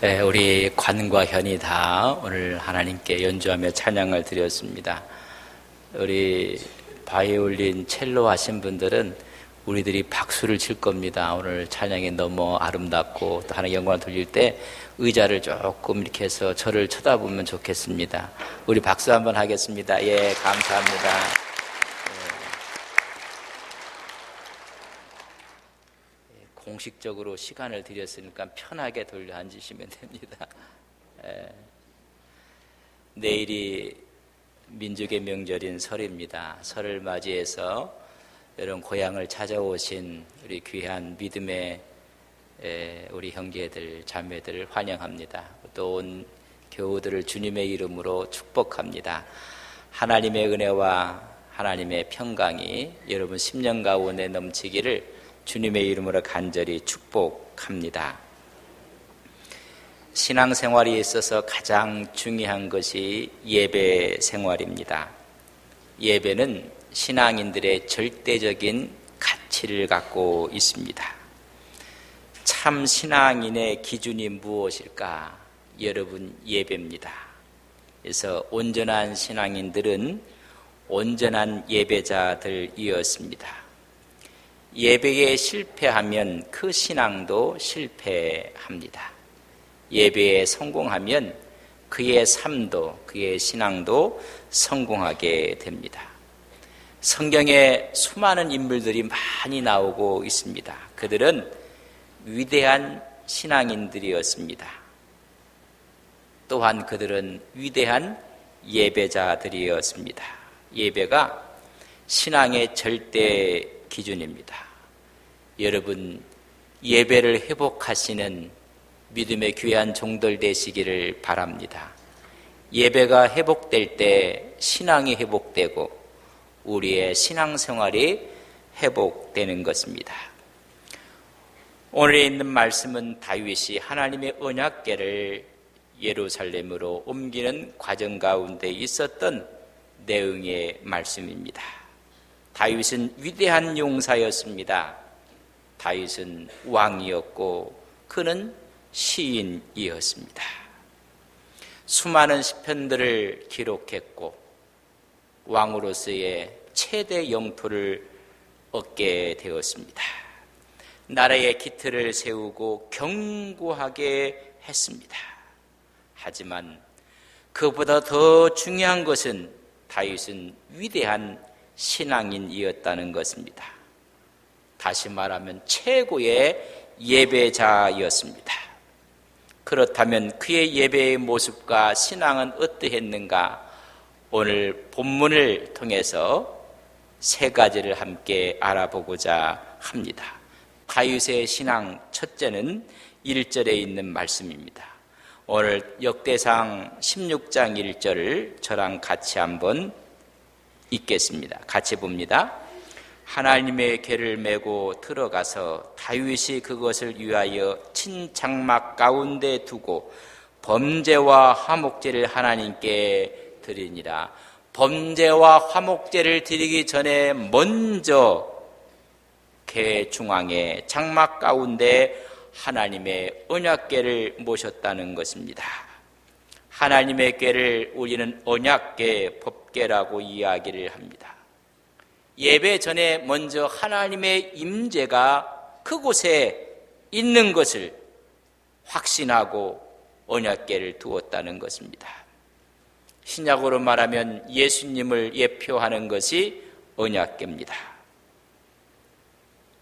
우리 관과 현이 다 오늘 하나님께 연주하며 찬양을 드렸습니다. 우리 바이올린, 첼로 하신 분들은 우리들이 박수를 칠 겁니다. 오늘 찬양이 너무 아름답고 또 하나님 영광을 돌릴 때 의자를 조금 이렇게 해서 저를 쳐다보면 좋겠습니다. 우리 박수 한번 하겠습니다. 예, 감사합니다. 공식적으로 시간을 드렸으니까 편하게 돌려 앉으시면 됩니다. 내일이 민족의 명절인 설입니다. 설을 맞이해서 여러분 고향을 찾아오신 우리 귀한 믿음의 우리 형제들, 자매들을 환영합니다. 또 온 교우들을 주님의 이름으로 축복합니다. 하나님의 은혜와 하나님의 평강이 여러분 10년 가운데 넘치기를 주님의 이름으로 간절히 축복합니다. 신앙생활에 있어서 가장 중요한 것이 예배 생활입니다. 예배는 신앙인들의 절대적인 가치를 갖고 있습니다. 참 신앙인의 기준이 무엇일까? 여러분, 예배입니다. 그래서 온전한 신앙인들은 온전한 예배자들이었습니다. 예배에 실패하면 그 신앙도 실패합니다. 예배에 성공하면 그의 삶도, 그의 신앙도 성공하게 됩니다. 성경에 수많은 인물들이 많이 나오고 있습니다. 그들은 위대한 신앙인들이었습니다. 또한 그들은 위대한 예배자들이었습니다. 예배가 신앙의 절대 기준입니다. 여러분, 예배를 회복하시는 믿음의 귀한 종들 되시기를 바랍니다. 예배가 회복될 때 신앙이 회복되고 우리의 신앙생활이 회복되는 것입니다. 오늘 있는 말씀은 다윗이 하나님의 언약궤를 예루살렘으로 옮기는 과정 가운데 있었던 내용의 말씀입니다. 다윗은 위대한 용사였습니다. 다윗은 왕이었고 그는 시인이었습니다. 수많은 시편들을 기록했고 왕으로서의 최대 영토를 얻게 되었습니다. 나라의 기틀을 세우고 견고하게 했습니다. 하지만 그보다 더 중요한 것은 다윗은 위대한 신앙인이었다는 것입니다. 다시 말하면 최고의 예배자였습니다. 그렇다면 그의 예배의 모습과 신앙은 어떠했는가? 오늘 본문을 통해서 세 가지를 함께 알아보고자 합니다. 다윗의 신앙 첫째는 1절에 있는 말씀입니다. 오늘 역대상 16장 1절을 저랑 같이 한번 읽겠습니다. 같이 봅니다. 하나님의 궤를 메고 들어가서 다윗이 그것을 위하여 친 장막 가운데 두고 범죄와 화목제를 하나님께 드리니라. 범죄와 화목제를 드리기 전에 먼저 궤 중앙에 장막 가운데 하나님의 언약궤를 모셨다는 것입니다. 하나님의 궤를 우리는 언약궤, 법궤라고 이야기를 합니다. 예배 전에 먼저 하나님의 임재가 그곳에 있는 것을 확신하고 언약궤를 두었다는 것입니다. 신약으로 말하면 예수님을 예표하는 것이 언약궤입니다.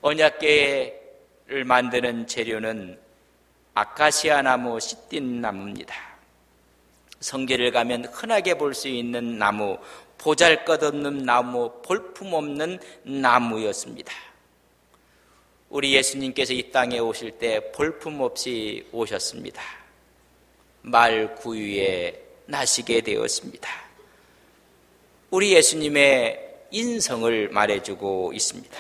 언약궤를 만드는 재료는 아카시아 나무, 시띠 나무입니다. 성계를 가면 흔하게 볼 수 있는 나무, 보잘것없는 나무, 볼품없는 나무였습니다. 우리 예수님께서 이 땅에 오실 때 볼품없이 오셨습니다. 말 구유에 나시게 되었습니다. 우리 예수님의 인성을 말해주고 있습니다.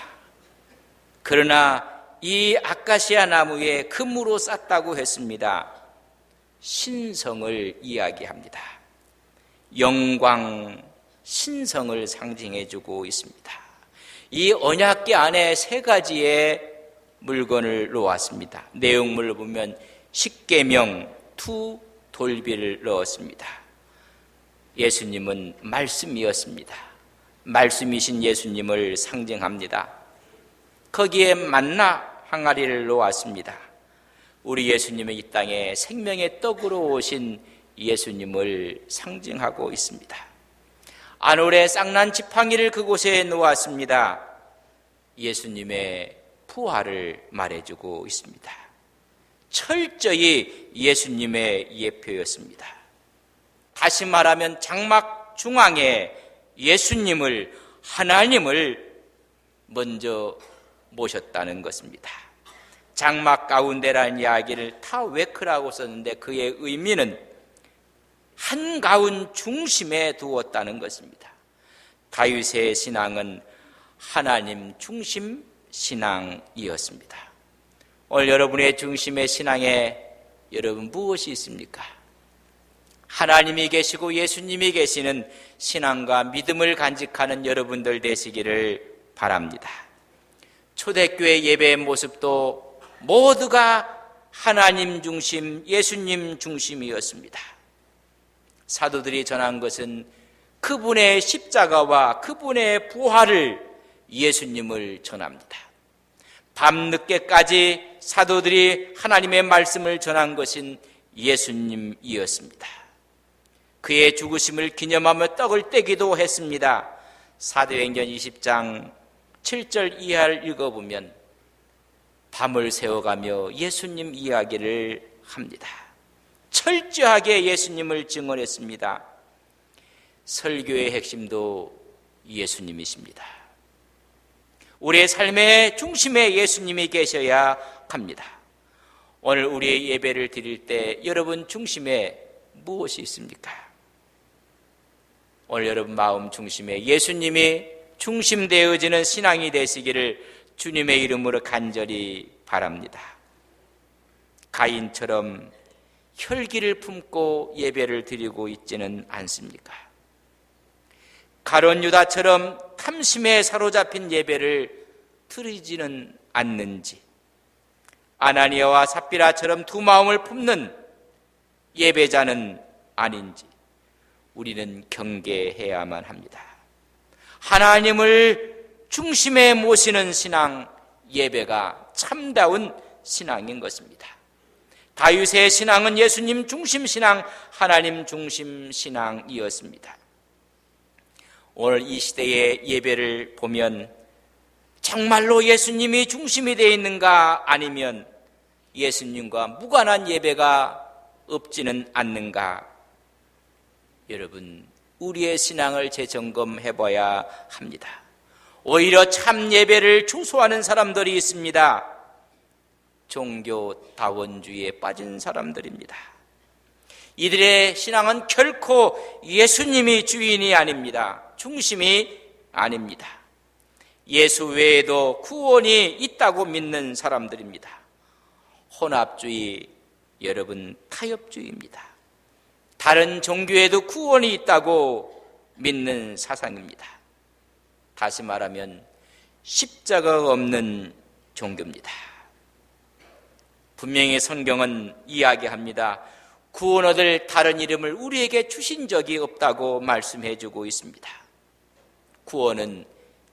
그러나 이 아카시아 나무에 금으로 쌌다고 했습니다. 신성을 이야기합니다. 영광, 신성을 상징해주고 있습니다. 이 언약궤 안에 세 가지의 물건을 놓았습니다. 내용물을 보면 십계명, 두 돌비를 넣었습니다. 예수님은 말씀이었습니다. 말씀이신 예수님을 상징합니다. 거기에 만나 항아리를 놓았습니다. 우리 예수님은 이 땅에 생명의 떡으로 오신 예수님을 상징하고 있습니다. 아놀의 쌍난 지팡이를 그곳에 놓았습니다. 예수님의 부활을 말해주고 있습니다. 철저히 예수님의 예표였습니다. 다시 말하면 장막 중앙에 예수님을, 하나님을 먼저 모셨다는 것입니다. 장막 가운데라는 이야기를 타웨크라고 썼는데 그의 의미는 한가운 중심에 두었다는 것입니다. 다윗의 신앙은 하나님 중심 신앙이었습니다. 오늘 여러분의 중심의 신앙에 여러분 무엇이 있습니까? 하나님이 계시고 예수님이 계시는 신앙과 믿음을 간직하는 여러분들 되시기를 바랍니다. 초대교회 예배의 모습도 모두가 하나님 중심, 예수님 중심이었습니다. 사도들이 전한 것은 그분의 십자가와 그분의 부활을, 예수님을 전합니다. 밤늦게까지 사도들이 하나님의 말씀을 전한 것은 예수님이었습니다. 그의 죽으심을 기념하며 떡을 떼기도 했습니다. 사도행전 20장 7절 이하를 읽어보면 밤을 새워가며 예수님 이야기를 합니다. 철저하게 예수님을 증언했습니다. 설교의 핵심도 예수님이십니다. 우리의 삶의 중심에 예수님이 계셔야 합니다. 오늘 우리의 예배를 드릴 때 여러분 중심에 무엇이 있습니까? 오늘 여러분 마음 중심에 예수님이 중심되어지는 신앙이 되시기를 주님의 이름으로 간절히 바랍니다. 가인처럼 혈기를 품고 예배를 드리고 있지는 않습니까? 가룟 유다처럼 탐심에 사로잡힌 예배를 드리지는 않는지, 아나니아와 삽비라처럼 두 마음을 품는 예배자는 아닌지 우리는 경계해야만 합니다. 하나님을 중심에 모시는 신앙, 예배가 참다운 신앙인 것입니다. 다윗의 신앙은 예수님 중심 신앙, 하나님 중심 신앙이었습니다. 오늘 이 시대의 예배를 보면 정말로 예수님이 중심이 되어 있는가, 아니면 예수님과 무관한 예배가 없지는 않는가? 여러분, 우리의 신앙을 재점검해 봐야 합니다. 오히려 참 예배를 추소하는 사람들이 있습니다. 종교다원주의에 빠진 사람들입니다. 이들의 신앙은 결코 예수님이 주인이 아닙니다. 중심이 아닙니다. 예수 외에도 구원이 있다고 믿는 사람들입니다. 혼합주의, 여러분, 타협주의입니다. 다른 종교에도 구원이 있다고 믿는 사상입니다. 다시 말하면 십자가가 없는 종교입니다. 분명히 성경은 이야기합니다. 구원 얻을 다른 이름을 우리에게 주신 적이 없다고 말씀해주고 있습니다. 구원은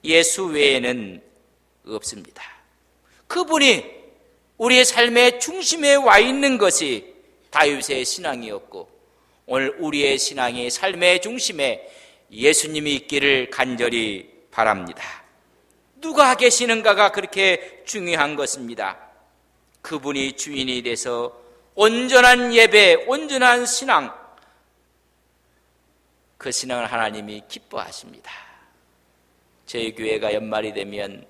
예수 외에는 없습니다. 그분이 우리의 삶의 중심에 와 있는 것이 다윗의 신앙이었고, 오늘 우리의 신앙이 삶의 중심에 예수님이 있기를 간절히 바랍니다. 누가 계시는가가 그렇게 중요한 것입니다. 그분이 주인이 돼서 온전한 예배, 온전한 신앙, 그 신앙을 하나님이 기뻐하십니다. 저희 교회가 연말이 되면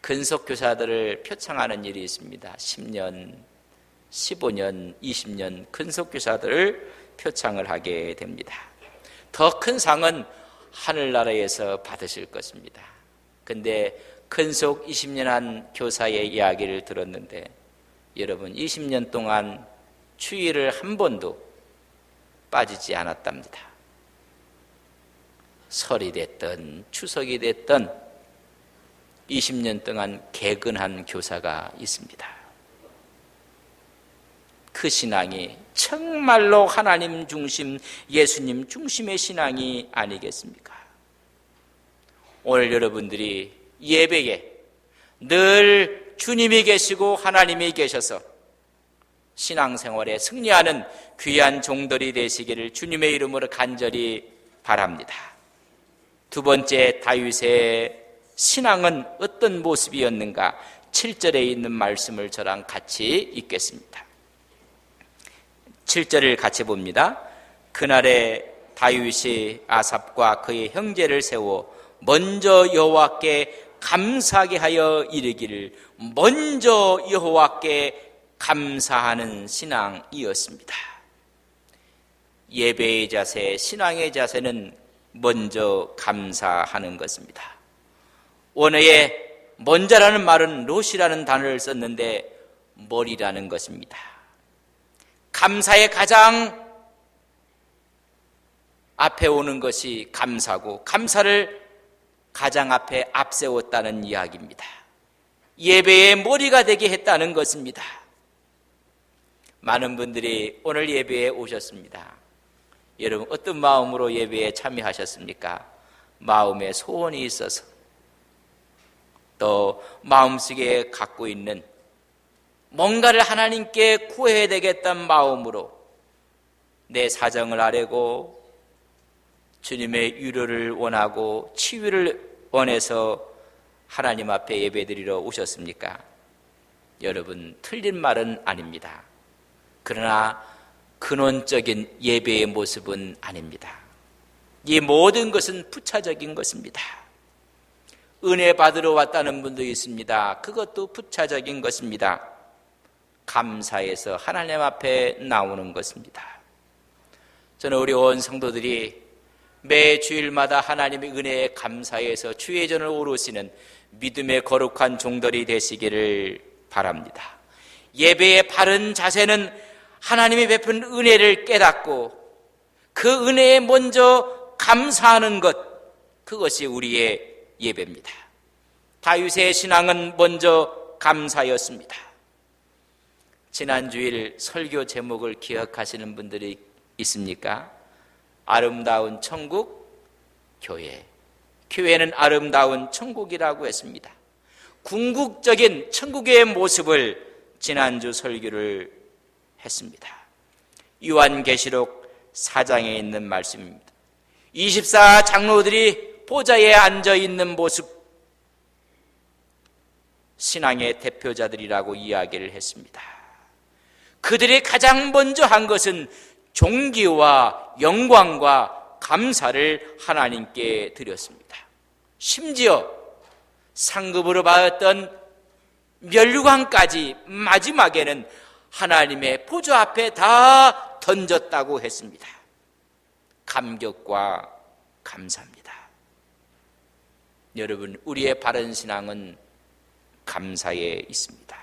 근속교사들을 표창하는 일이 있습니다. 10년, 15년, 20년 근속교사들을 표창을 하게 됩니다. 더 큰 상은 하늘나라에서 받으실 것입니다. 근데 근속 20년 한 교사의 이야기를 들었는데, 여러분 20년 동안 추위를 한 번도 빠지지 않았답니다. 설이 됐든 추석이 됐든 20년 동안 개근한 교사가 있습니다. 그 신앙이 정말로 하나님 중심, 예수님 중심의 신앙이 아니겠습니까? 오늘 여러분들이 예배에 늘 주님이 계시고 하나님이 계셔서 신앙생활에 승리하는 귀한 종들이 되시기를 주님의 이름으로 간절히 바랍니다. 두 번째, 다윗의 신앙은 어떤 모습이었는가? 7절에 있는 말씀을 저랑 같이 읽겠습니다. 7절을 같이 봅니다. 그날에 다윗이 아삽과 그의 형제를 세워 먼저 여호와께 감사하게 하여 이르기를, 먼저 여호와께 감사하는 신앙이었습니다. 예배의 자세, 신앙의 자세는 먼저 감사하는 것입니다. 원어에 먼저라는 말은 롯이라는 단어를 썼는데 머리라는 것입니다. 감사의 가장 앞에 오는 것이 감사고, 감사를 가장 앞에 앞세웠다는 이야기입니다. 예배의 머리가 되게 했다는 것입니다. 많은 분들이 오늘 예배에 오셨습니다. 여러분, 어떤 마음으로 예배에 참여하셨습니까? 마음에 소원이 있어서, 또 마음속에 갖고 있는 뭔가를 하나님께 구해야 되겠다는 마음으로 내 사정을 아뢰고 주님의 위로를 원하고 치유를 원해서 하나님 앞에 예배드리러 오셨습니까? 여러분, 틀린 말은 아닙니다. 그러나 근원적인 예배의 모습은 아닙니다. 이 모든 것은 부차적인 것입니다. 은혜 받으러 왔다는 분도 있습니다. 그것도 부차적인 것입니다. 감사해서 하나님 앞에 나오는 것입니다. 저는 우리 온 성도들이 매 주일마다 하나님의 은혜에 감사해서 주의 전을 오르시는 믿음의 거룩한 종들이 되시기를 바랍니다. 예배의 바른 자세는 하나님이 베푼 은혜를 깨닫고 그 은혜에 먼저 감사하는 것, 그것이 우리의 예배입니다. 다윗의 신앙은 먼저 감사였습니다. 지난 주일 설교 제목을 기억하시는 분들이 있습니까? 아름다운 천국 교회. 교회는 아름다운 천국이라고 했습니다. 궁극적인 천국의 모습을 지난주 설교를 했습니다. 요한계시록 4장에 있는 말씀입니다. 24 장로들이 보좌에 앉아 있는 모습, 신앙의 대표자들이라고 이야기를 했습니다. 그들이 가장 먼저 한 것은 존귀와 영광과 감사를 하나님께 드렸습니다. 심지어 상급으로 받았던 멸류관까지 마지막에는 하나님의 보좌 앞에 다 던졌다고 했습니다. 감격과 감사입니다. 여러분, 우리의 바른 신앙은 감사에 있습니다.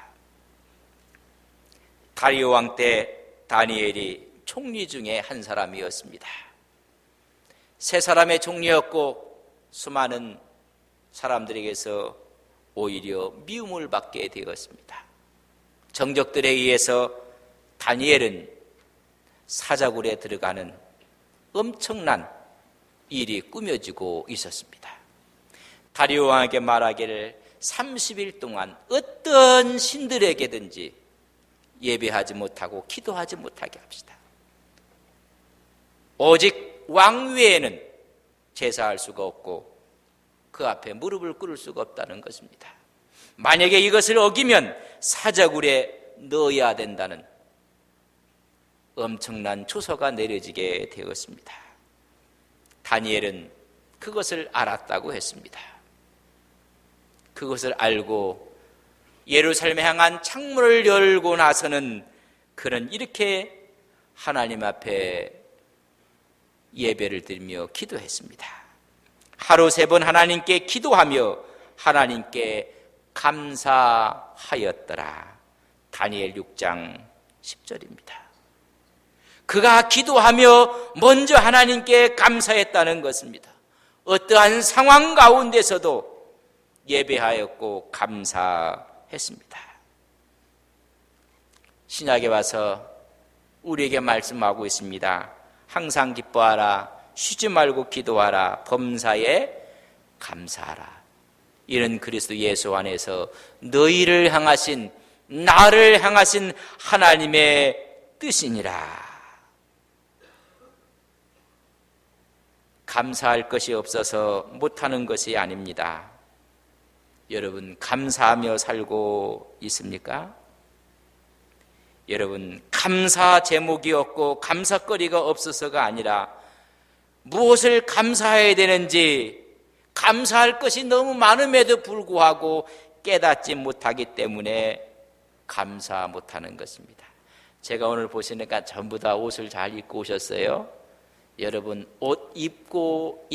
다리오 왕 때 다니엘이 총리 중에 한 사람이었습니다. 세 사람의 총리였고 수많은 사람들에게서 오히려 미움을 받게 되었습니다. 정적들에 의해서 다니엘은 사자굴에 들어가는 엄청난 일이 꾸며지고 있었습니다. 다리오 왕에게 말하기를 30일 동안 어떤 신들에게든지 예배하지 못하고 기도하지 못하게 합시다. 오직 왕 외에는 제사할 수가 없고 그 앞에 무릎을 꿇을 수가 없다는 것입니다. 만약에 이것을 어기면 사자굴에 넣어야 된다는 엄청난 조서가 내려지게 되었습니다. 다니엘은 그것을 알았다고 했습니다. 그것을 알고 예루살렘에 향한 창문을 열고 나서는 그는 이렇게 하나님 앞에 예배를 드리며 기도했습니다. 하루 3번 하나님께 기도하며 하나님께 감사하였더라. 다니엘 6장 10절입니다. 그가 기도하며 먼저 하나님께 감사했다는 것입니다. 어떠한 상황 가운데서도 예배하였고 감사했습니다. 신약에 와서 우리에게 말씀하고 있습니다. 항상 기뻐하라, 쉬지 말고 기도하라, 범사에 감사하라. 이런 그리스도 예수 안에서 너희를 향하신, 나를 향하신 하나님의 뜻이니라. 감사할 것이 없어서 못하는 것이 아닙니다. 여러분, 감사하며 살고 있습니까? 여러분, 감사 제목이 없고 감사거리가 없어서가 아니라 무엇을 감사해야 되는지, 감사할 것이 너무 많음에도 불구하고 깨닫지 못하기 때문에 감사 못하는 것입니다. 제가 오늘 보시니까 전부 다 옷을 잘 입고 오셨어요. 여러분, 옷 입고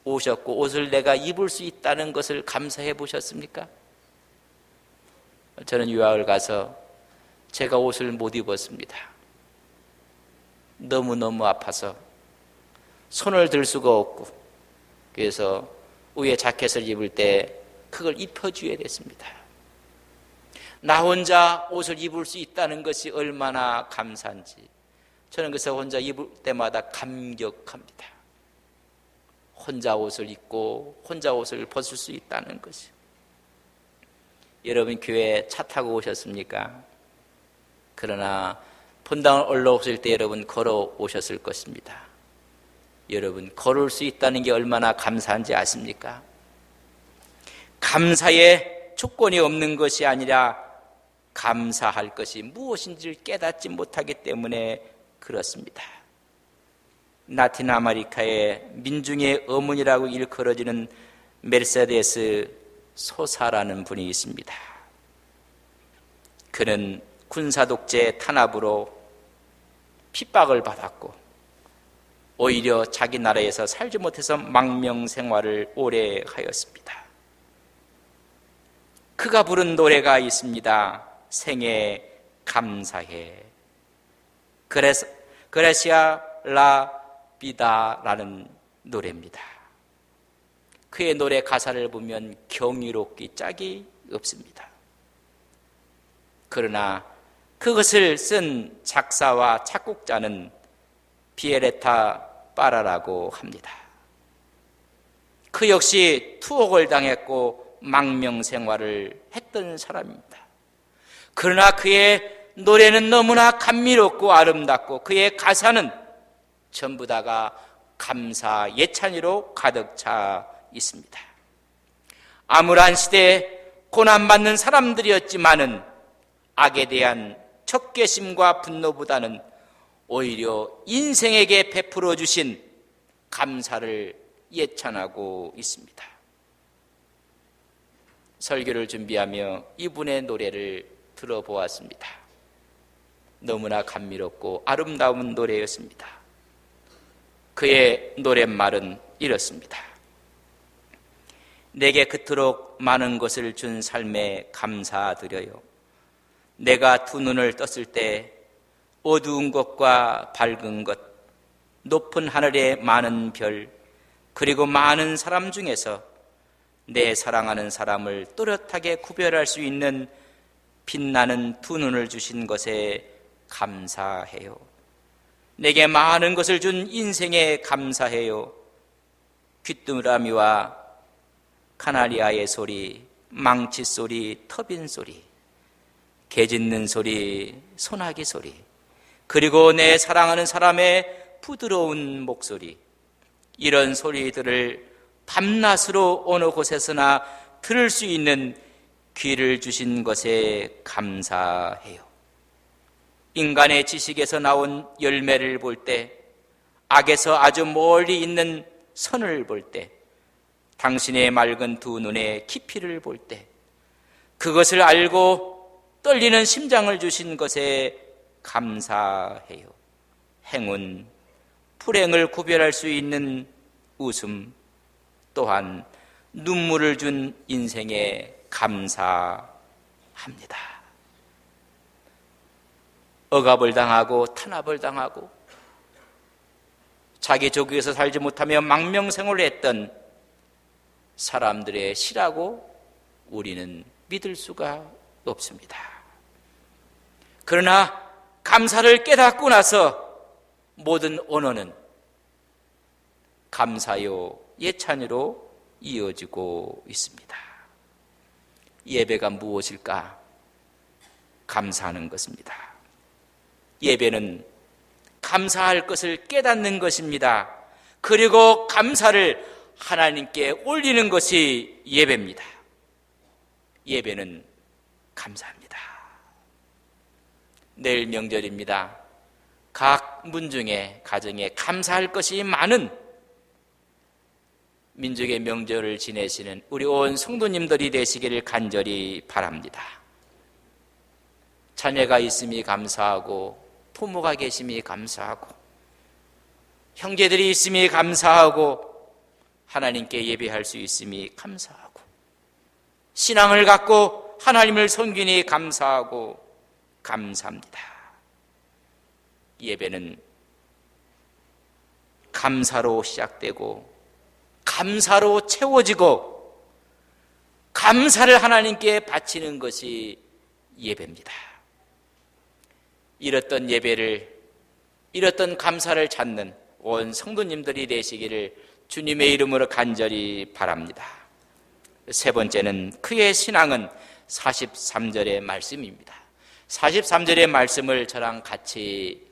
오셨고 옷을 내가 입을 수 있다는 것을 감사해 보셨습니까? 저는 유학을 가서 제가 옷을 못 입었습니다. 너무너무 아파서 손을 들 수가 없고, 그래서 위에 자켓을 입을 때 그걸 입혀줘야 됐습니다. 나 혼자 옷을 입을 수 있다는 것이 얼마나 감사한지 저는 그래서 혼자 입을 때마다 감격합니다. 혼자 옷을 입고 혼자 옷을 벗을 수 있다는 것이. 여러분, 교회 차 타고 오셨습니까? 그러나 본당을 올라오실 때 여러분 걸어오셨을 것입니다. 여러분, 걸을 수 있다는 게 얼마나 감사한지 아십니까? 감사에 조건이 없는 것이 아니라 감사할 것이 무엇인지를 깨닫지 못하기 때문에 그렇습니다. 라틴 아메리카의 민중의 어머니라고 일컬어지는 메르세데스 소사라는 분이 있습니다. 그는 군사독재 탄압으로 핍박을 받았고 오히려 자기 나라에서 살지 못해서 망명생활을 오래 하였습니다. 그가 부른 노래가 있습니다. 생에 감사해. 그레시아 라 비다라는 노래입니다. 그의 노래 가사를 보면 경이롭기 짝이 없습니다. 그러나 그것을 쓴 작사와 작곡자는 비에레타 파라라고 합니다. 그 역시 투옥을 당했고 망명생활을 했던 사람입니다. 그러나 그의 노래는 너무나 감미롭고 아름답고 그의 가사는 전부 다가 감사 예찬으로 가득 차 있습니다. 암울한 시대에 고난받는 사람들이었지만은 악에 대한 적개심과 분노보다는 오히려 인생에게 베풀어 주신 감사를 예찬하고 있습니다. 설교를 준비하며 이분의 노래를 들어보았습니다. 너무나 감미롭고 아름다운 노래였습니다. 그의 노랫말은 이렇습니다. 내게 그토록 많은 것을 준 삶에 감사드려요. 내가 두 눈을 떴을 때 어두운 것과 밝은 것, 높은 하늘의 많은 별, 그리고 많은 사람 중에서 내 사랑하는 사람을 또렷하게 구별할 수 있는 빛나는 두 눈을 주신 것에 감사해요. 내게 많은 것을 준 인생에 감사해요. 귀뚜라미와 카나리아의 소리, 망치 소리, 터빈 소리, 개 짖는 소리, 소나기 소리, 그리고 내 사랑하는 사람의 부드러운 목소리, 이런 소리들을 밤낮으로 어느 곳에서나 들을 수 있는 귀를 주신 것에 감사해요. 인간의 지식에서 나온 열매를 볼 때, 악에서 아주 멀리 있는 선을 볼 때, 당신의 맑은 두 눈의 깊이를 볼 때, 그것을 알고 떨리는 심장을 주신 것에 감사해요. 행운, 불행을 구별할 수 있는 웃음, 또한 눈물을 준 인생에 감사합니다. 억압을 당하고 탄압을 당하고 자기 조국에서 살지 못하며 망명생활을 했던 사람들의 시라고 우리는 믿을 수가 없습니다. 그러나 감사를 깨닫고 나서 모든 언어는 감사요 예찬으로 이어지고 있습니다. 예배가 무엇일까? 감사하는 것입니다. 예배는 감사할 것을 깨닫는 것입니다. 그리고 감사를 하나님께 올리는 것이 예배입니다. 예배는 감사합니다. 내일 명절입니다. 각 문중에 가정에 감사할 것이 많은 민족의 명절을 지내시는 우리 온 성도님들이 되시기를 간절히 바랍니다. 자녀가 있음이 감사하고, 부모가 계심이 감사하고, 형제들이 있음이 감사하고, 하나님께 예배할 수 있음이 감사하고, 신앙을 갖고 하나님을 섬기니 감사하고 감사합니다. 예배는 감사로 시작되고 감사로 채워지고 감사를 하나님께 바치는 것이 예배입니다. 이렇던 예배를, 이렇던 감사를 찾는 온 성도님들이 되시기를 주님의 이름으로 간절히 바랍니다. 세 번째는 그의 신앙은 43절의 말씀입니다. 43절의 말씀을 저랑 같이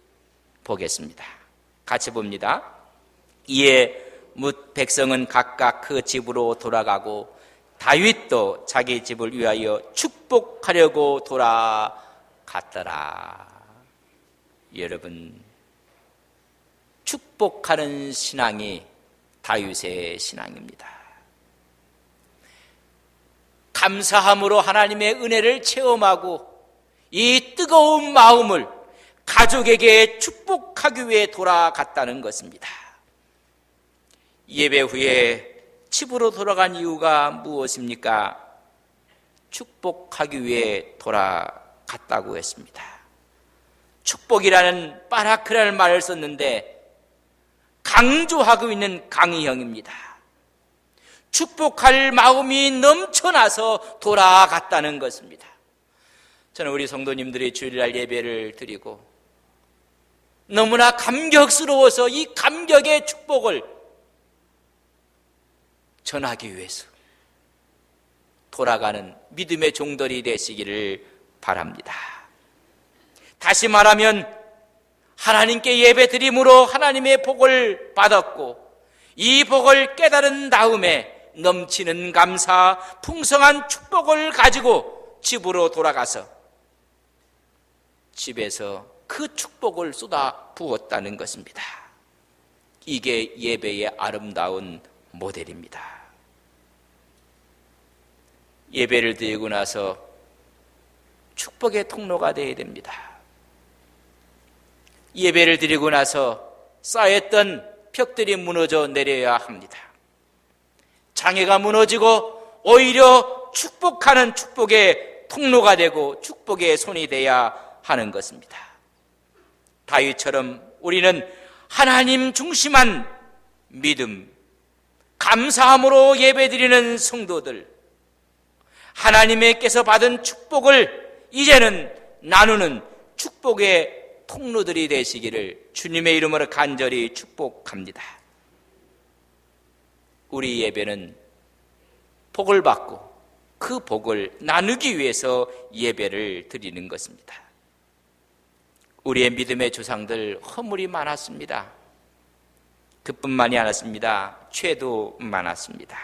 보겠습니다. 같이 봅니다. 이에 뭇 백성은 각각 그 집으로 돌아가고 다윗도 자기 집을 위하여 축복하려고 돌아갔더라. 여러분, 축복하는 신앙이 다윗의 신앙입니다. 감사함으로 하나님의 은혜를 체험하고 이 뜨거운 마음을 가족에게 축복하기 위해 돌아갔다는 것입니다. 예배 후에 집으로 돌아간 이유가 무엇입니까? 축복하기 위해 돌아갔다고 했습니다. 축복이라는 바라크라는 말을 썼는데 강조하고 있는 강의형입니다. 축복할 마음이 넘쳐나서 돌아갔다는 것입니다. 저는 우리 성도님들이 주일날 예배를 드리고 너무나 감격스러워서 이 감격의 축복을 전하기 위해서 돌아가는 믿음의 종들이 되시기를 바랍니다. 다시 말하면 하나님께 예배드림으로 하나님의 복을 받았고 이 복을 깨달은 다음에 넘치는 감사, 풍성한 축복을 가지고 집으로 돌아가서 집에서 그 축복을 쏟아 부었다는 것입니다. 이게 예배의 아름다운 모델입니다. 예배를 드리고 나서 축복의 통로가 되어야 됩니다. 예배를 드리고 나서 쌓였던 벽들이 무너져 내려야 합니다. 장애가 무너지고 오히려 축복하는 축복의 통로가 되고 축복의 손이 되어야 하는 것입니다. 다윗처럼 우리는 하나님 중심한 믿음, 감사함으로 예배드리는 성도들, 하나님께서 받은 축복을 이제는 나누는 축복의 통로들이 되시기를 주님의 이름으로 간절히 축복합니다. 우리 예배는 복을 받고 그 복을 나누기 위해서 예배를 드리는 것입니다. 우리의 믿음의 조상들 허물이 많았습니다. 그뿐만이 아니었습니다. 죄도 많았습니다.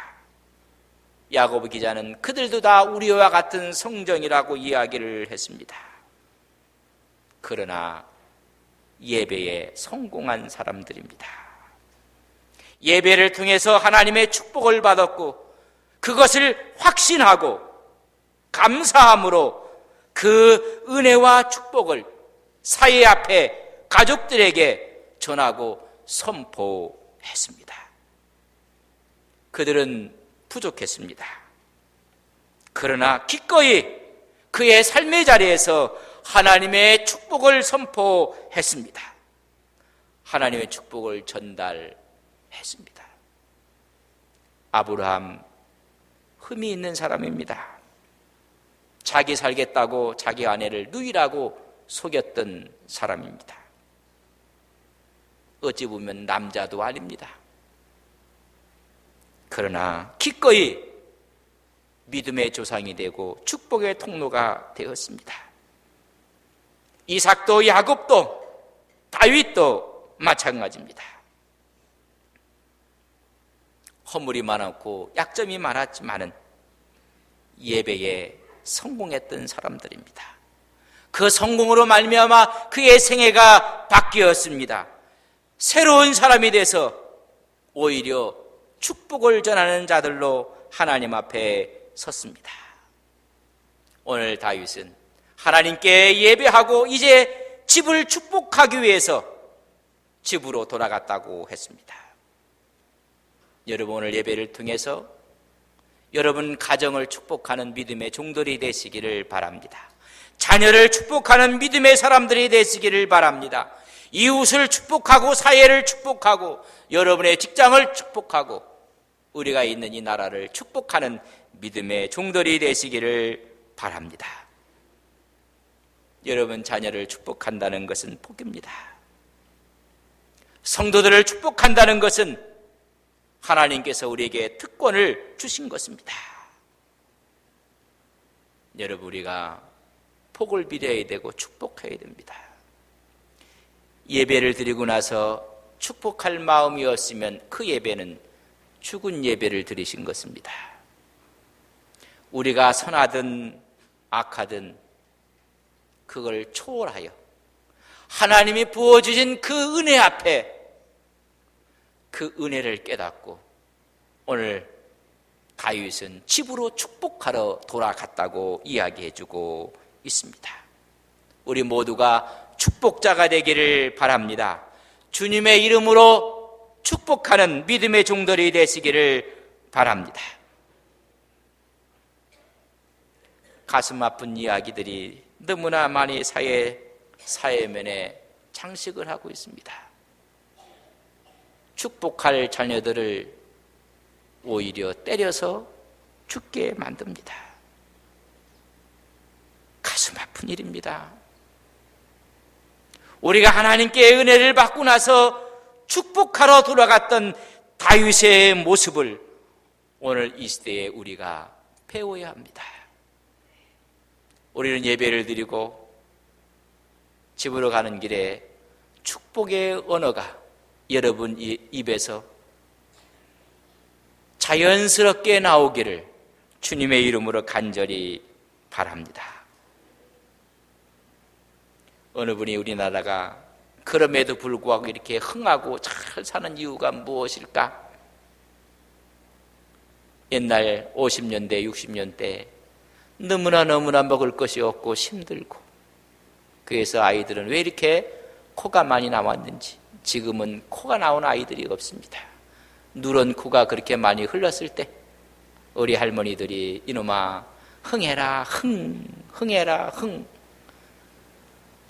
야고보 기자는 그들도 다 우리와 같은 성정이라고 이야기를 했습니다. 그러나 예배에 성공한 사람들입니다. 예배를 통해서 하나님의 축복을 받았고 그것을 확신하고 감사함으로 그 은혜와 축복을 사회 앞에 가족들에게 전하고 선포했습니다. 그들은 부족했습니다. 그러나 기꺼이 그의 삶의 자리에서 하나님의 축복을 선포했습니다. 하나님의 축복을 전달했습니다. 아브라함 흠이 있는 사람입니다. 자기 살겠다고 자기 아내를 누이라고 속였던 사람입니다. 어찌 보면 남자도 아닙니다. 그러나 기꺼이 믿음의 조상이 되고 축복의 통로가 되었습니다. 이삭도 야곱도 다윗도 마찬가지입니다. 허물이 많았고 약점이 많았지만은 예배에 성공했던 사람들입니다. 그 성공으로 말미암아 그의 생애가 바뀌었습니다. 새로운 사람이 돼서 오히려 축복을 전하는 자들로 하나님 앞에 섰습니다. 오늘 다윗은 하나님께 예배하고 이제 집을 축복하기 위해서 집으로 돌아갔다고 했습니다. 여러분, 오늘 예배를 통해서 여러분 가정을 축복하는 믿음의 종들이 되시기를 바랍니다. 자녀를 축복하는 믿음의 사람들이 되시기를 바랍니다. 이웃을 축복하고 사회를 축복하고 여러분의 직장을 축복하고 우리가 있는 이 나라를 축복하는 믿음의 종들이 되시기를 바랍니다. 여러분 자녀를 축복한다는 것은 복입니다. 성도들을 축복한다는 것은 하나님께서 우리에게 특권을 주신 것입니다. 여러분, 우리가 복을 빌어야 되고 축복해야 됩니다. 예배를 드리고 나서 축복할 마음이었으면 그 예배는 죽은 예배를 드리신 것입니다. 우리가 선하든 악하든 그걸 초월하여 하나님이 부어주신 그 은혜 앞에 그 은혜를 깨닫고 오늘 다윗은 집으로 축복하러 돌아갔다고 이야기해주고 있습니다. 우리 모두가 축복자가 되기를 바랍니다. 주님의 이름으로 축복하는 믿음의 종들이 되시기를 바랍니다. 가슴 아픈 이야기들이 너무나 많이 사회면에 장식을 하고 있습니다. 축복할 자녀들을 오히려 때려서 죽게 만듭니다. 가슴 아픈 일입니다. 우리가 하나님께 은혜를 받고 나서 축복하러 돌아갔던 다윗의 모습을 오늘 이 시대에 우리가 배워야 합니다. 우리는 예배를 드리고 집으로 가는 길에 축복의 언어가 여러분 입에서 자연스럽게 나오기를 주님의 이름으로 간절히 바랍니다. 어느 분이 우리나라가 그럼에도 불구하고 이렇게 흥하고 잘 사는 이유가 무엇일까? 옛날 50년대, 60년대 너무나 먹을 것이 없고 힘들고 그래서 아이들은 왜 이렇게 코가 많이 나왔는지 지금은 코가 나온 아이들이 없습니다. 누런 코가 그렇게 많이 흘렀을 때 우리 할머니들이 이놈아 흥해라 흥해라 흥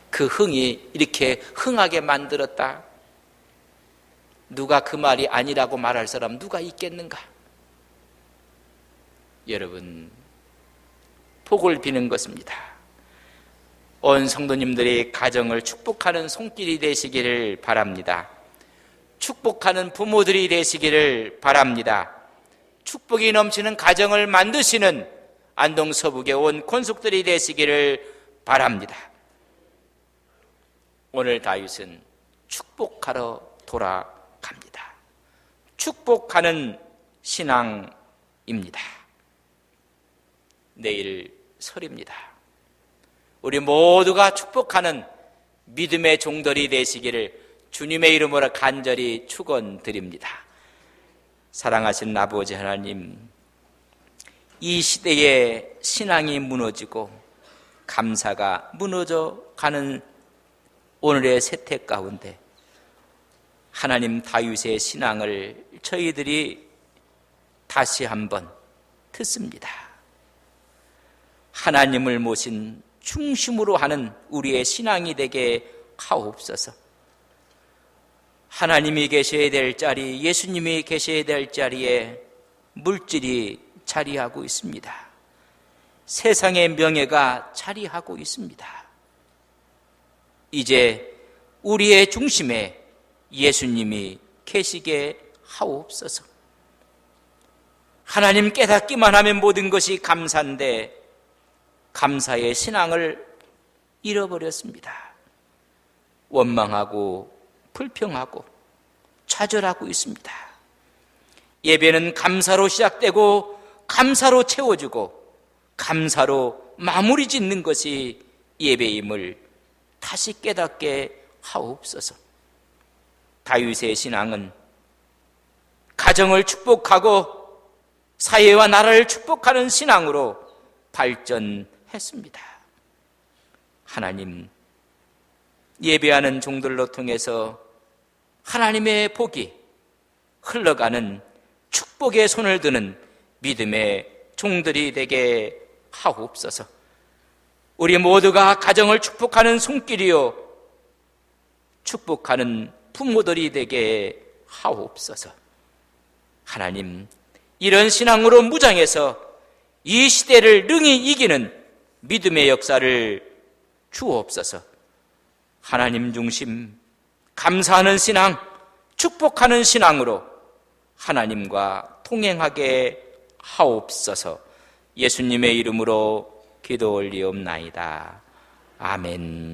그 흥이 이렇게 흥하게 만들었다. 누가 그 말이 아니라고 말할 사람 누가 있겠는가? 여러분 복을 비는 것입니다. 온 성도님들이 가정을 축복하는 손길이 되시기를 바랍니다. 축복하는 부모들이 되시기를 바랍니다. 축복이 넘치는 가정을 만드시는 안동 서북의 온 권속들이 되시기를 바랍니다. 오늘 다윗은 축복하러 돌아갑니다. 축복하는 신앙입니다. 내일 설입니다. 우리 모두가 축복하는 믿음의 종들이 되시기를 주님의 이름으로 간절히 축원드립니다. 사랑하신 아버지 하나님, 이 시대에 신앙이 무너지고 감사가 무너져 가는 오늘의 세태 가운데 하나님 다윗의 신앙을 저희들이 다시 한번 듣습니다. 하나님을 모신 중심으로 하는 우리의 신앙이 되게 하옵소서. 하나님이 계셔야 될 자리, 예수님이 계셔야 될 자리에 물질이 자리하고 있습니다. 세상의 명예가 자리하고 있습니다. 이제 우리의 중심에 예수님이 계시게 하옵소서. 하나님 깨닫기만 하면 모든 것이 감사인데 감사의 신앙을 잃어버렸습니다. 원망하고 불평하고 좌절하고 있습니다. 예배는 감사로 시작되고 감사로 채워주고 감사로 마무리 짓는 것이 예배임을 다시 깨닫게 하옵소서. 다윗의 신앙은 가정을 축복하고 사회와 나라를 축복하는 신앙으로 발전했습니다. 하나님, 예배하는 종들로 통해서 하나님의 복이 흘러가는 축복의 손을 드는 믿음의 종들이 되게 하옵소서. 우리 모두가 가정을 축복하는 손길이요 축복하는 부모들이 되게 하옵소서. 하나님, 이런 신앙으로 무장해서 이 시대를 능히 이기는 믿음의 역사를 주옵소서. 하나님 중심, 감사하는 신앙, 축복하는 신앙으로 하나님과 동행하게 하옵소서. 예수님의 이름으로 기도 올리옵나이다. 아멘.